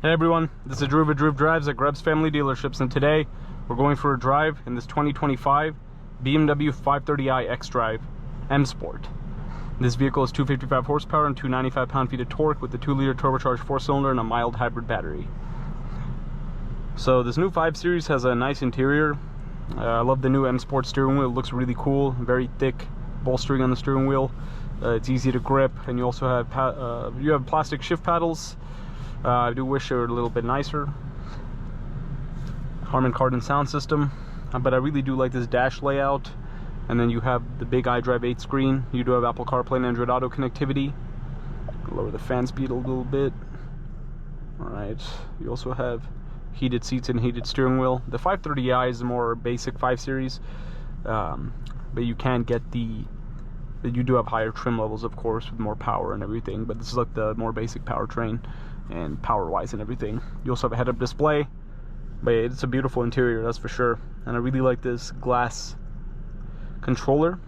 Hey everyone, this is POV Driving Drives at Greb's Family Dealerships, and today we're going for a drive in this 2025 BMW 530i xDrive M Sport. This vehicle has 255 horsepower and 295 pound-feet of torque with a 2-liter turbocharged 4-cylinder and a mild hybrid battery. So this new 5 Series has a nice interior. I love the new M Sport steering wheel. It looks really cool, very thick bolstering on the steering wheel. It's easy to grip, and you also have plastic shift paddles. I do wish they were a little bit nicer. Harman Kardon sound system, but I really do like this dash layout. And then you have the big iDrive 8 screen. You do have Apple CarPlay and Android Auto connectivity. Lower the fan speed a little bit. Alright, you also have heated seats and heated steering wheel. The 530i is a more basic 5 Series, but you can get you do have higher trim levels, of course, with more power and everything, but this is like the more basic powertrain and power-wise and everything. You also have a head-up display, but it's a beautiful interior, that's for sure. And I really like this glass controller.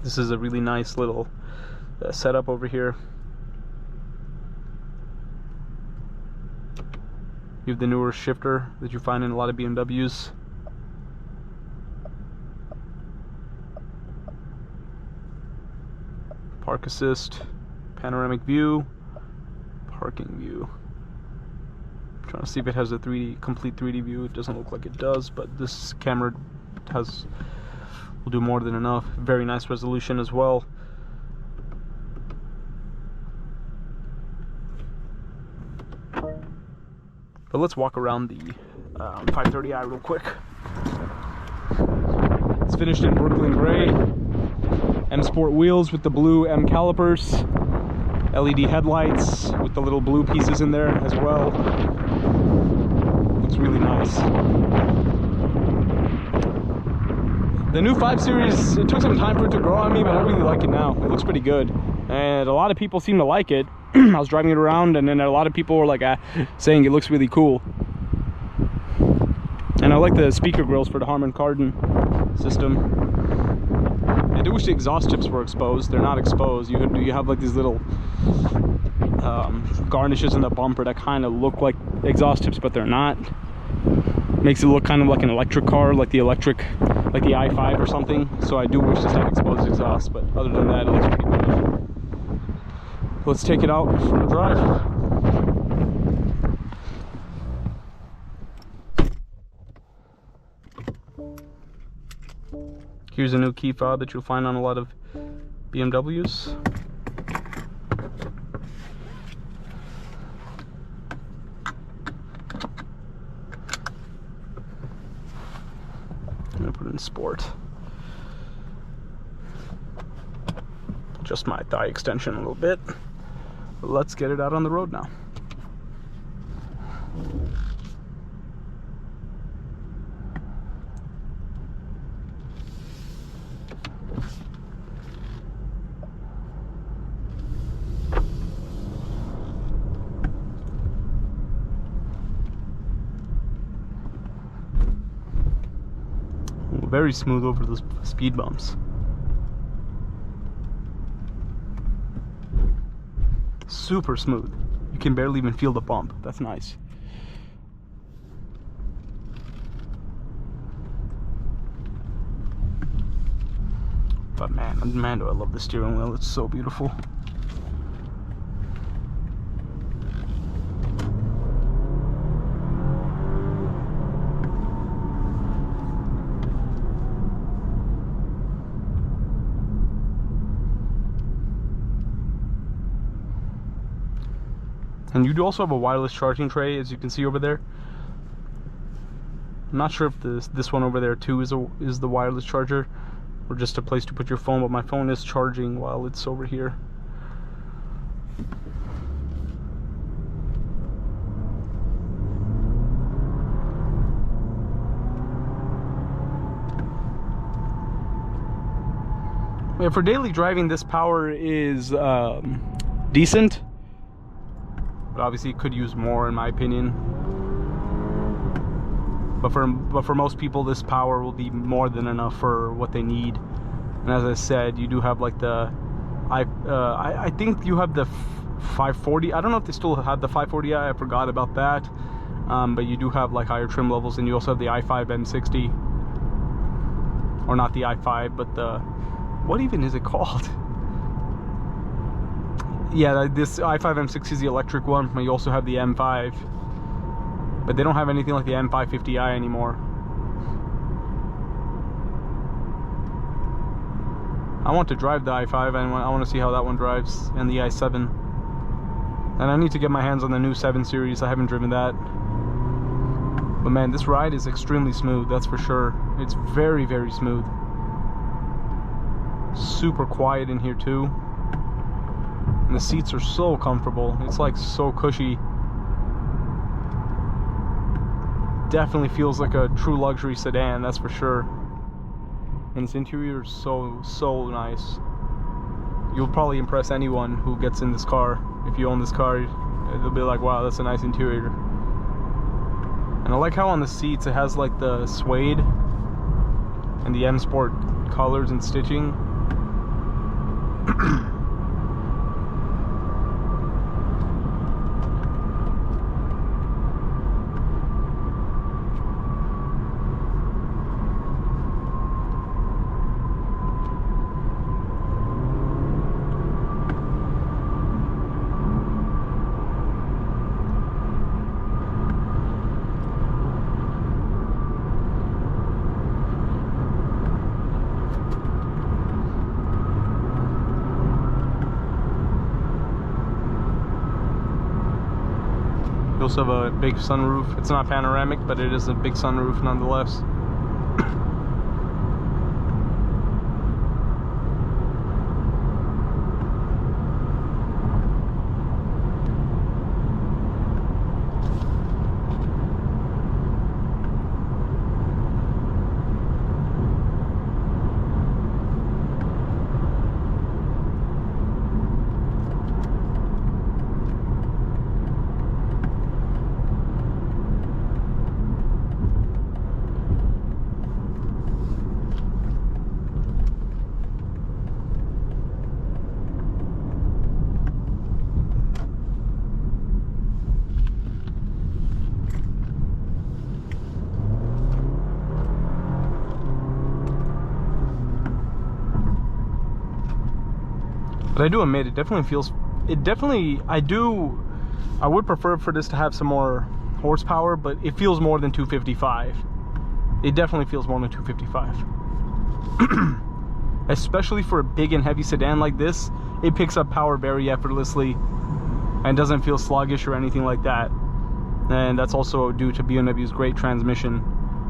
This is a really nice little setup over here. You have the newer shifter that you find in a lot of BMWs. Park assist, panoramic view, parking view. I'm trying to see if it has a complete 3D view. It doesn't look like it does, but this camera will do more than enough. Very nice resolution as well. But let's walk around the 530i real quick. It's finished in Brooklyn gray. M Sport wheels with the blue M calipers, LED headlights with the little blue pieces in there as well. Looks really nice. The new 5 Series, it took some time for it to grow on me, but I really like it now. It looks pretty good, and a lot of people seem to like it. I was driving it around, and then a lot of people were like saying it looks really cool. And I like the speaker grills for the Harman Kardon system. I do wish the exhaust tips were exposed. They're not exposed. You have like these little garnishes in the bumper that kind of look like exhaust tips, but they're not. Makes it look kind of like an electric car, like the i5 or something. So I do wish this had exposed exhaust, but other than that, it looks pretty good. Let's take it out for a drive. Here's a new key fob that you'll find on a lot of BMWs. I'm gonna put it in sport. Adjust my thigh extension a little bit. Let's get it out on the road now. Very smooth over those speed bumps. Super smooth. You can barely even feel the bump. That's nice. But man, do I love the steering wheel. It's so beautiful. And you do also have a wireless charging tray, as you can see over there. I'm not sure if this one over there too is the wireless charger, or just a place to put your phone, but my phone is charging while it's over here. Yeah, for daily driving, this power is decent. But obviously it could use more, in my opinion. But for most people, this power will be more than enough for what they need. And as I said, you do have like the I think you have the 540. I don't know if they still had the 540i. I forgot about that. But you do have like higher trim levels, and you also have the i5 M60, or not the i5, but the, what even is it called? Yeah, this i5 M60 is the electric one, but you also have the M5, but they don't have anything like the M550i anymore. I want to drive the i5, and I want to see how that one drives, and the i7. And I need to get my hands on the new 7 Series. I haven't driven that. But man, this ride is extremely smooth, that's for sure. It's very, very smooth. Super quiet in here too. And the seats are so comfortable. It's like so cushy. Definitely feels like a true luxury sedan, that's for sure. And this interior is so nice. You'll probably impress anyone who gets in this car. If you own this car, they'll be like, wow, that's a nice interior. And I like how on the seats it has like the suede and the M Sport colors and stitching. You also have a big sunroof. It's not panoramic, but it is a big sunroof nonetheless. But I do admit, it definitely feels, I would prefer for this to have some more horsepower, but it feels more than 255. It definitely feels more than 255. Especially for a big and heavy sedan like this, it picks up power very effortlessly and doesn't feel sluggish or anything like that. And that's also due to BMW's great transmission.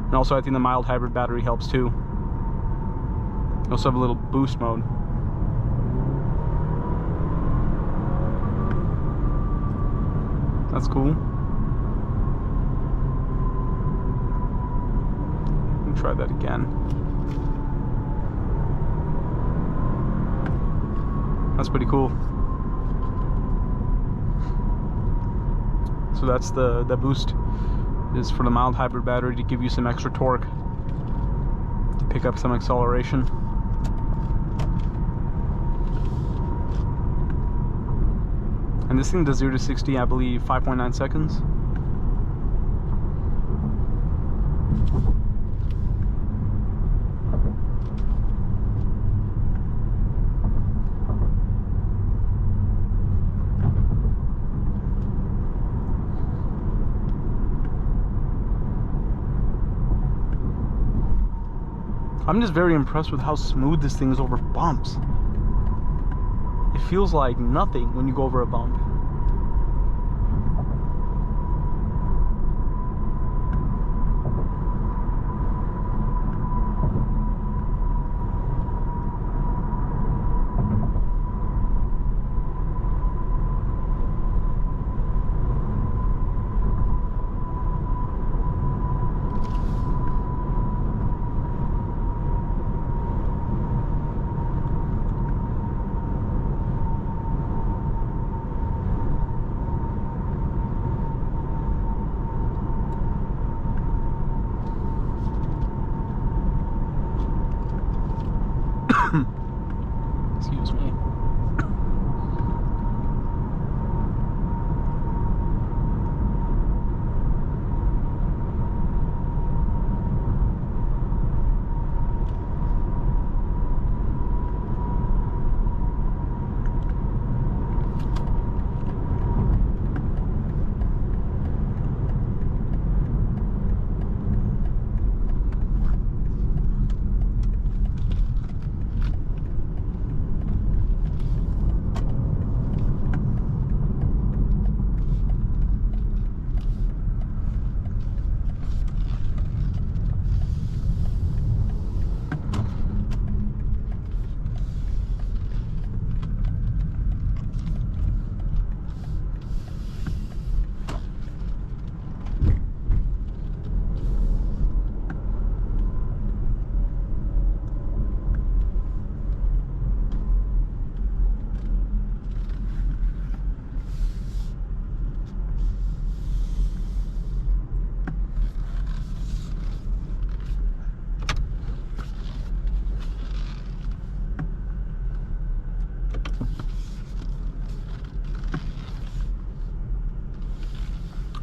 And also I think the mild hybrid battery helps too. You also have a little boost mode. That's cool. Let me try that again. That's pretty cool. So that's the boost is for the mild hybrid battery to give you some extra torque to pick up some acceleration. And this thing does 0 to 60, I believe, 5.9 seconds. I'm just very impressed with how smooth this thing is over bumps. It feels like nothing when you go over a bump. Excuse me.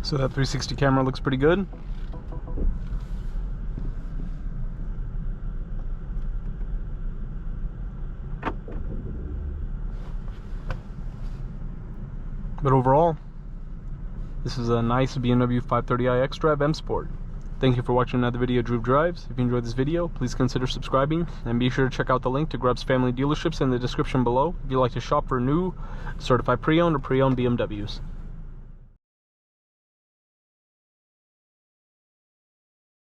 So that 360 camera looks pretty good. But overall, this is a nice BMW 530i xDrive M Sport. Thank you for watching another video of Drew Drives. If you enjoyed this video, please consider subscribing, and be sure to check out the link to Grubb's family dealerships in the description below if you'd like to shop for new certified pre-owned or pre-owned BMWs.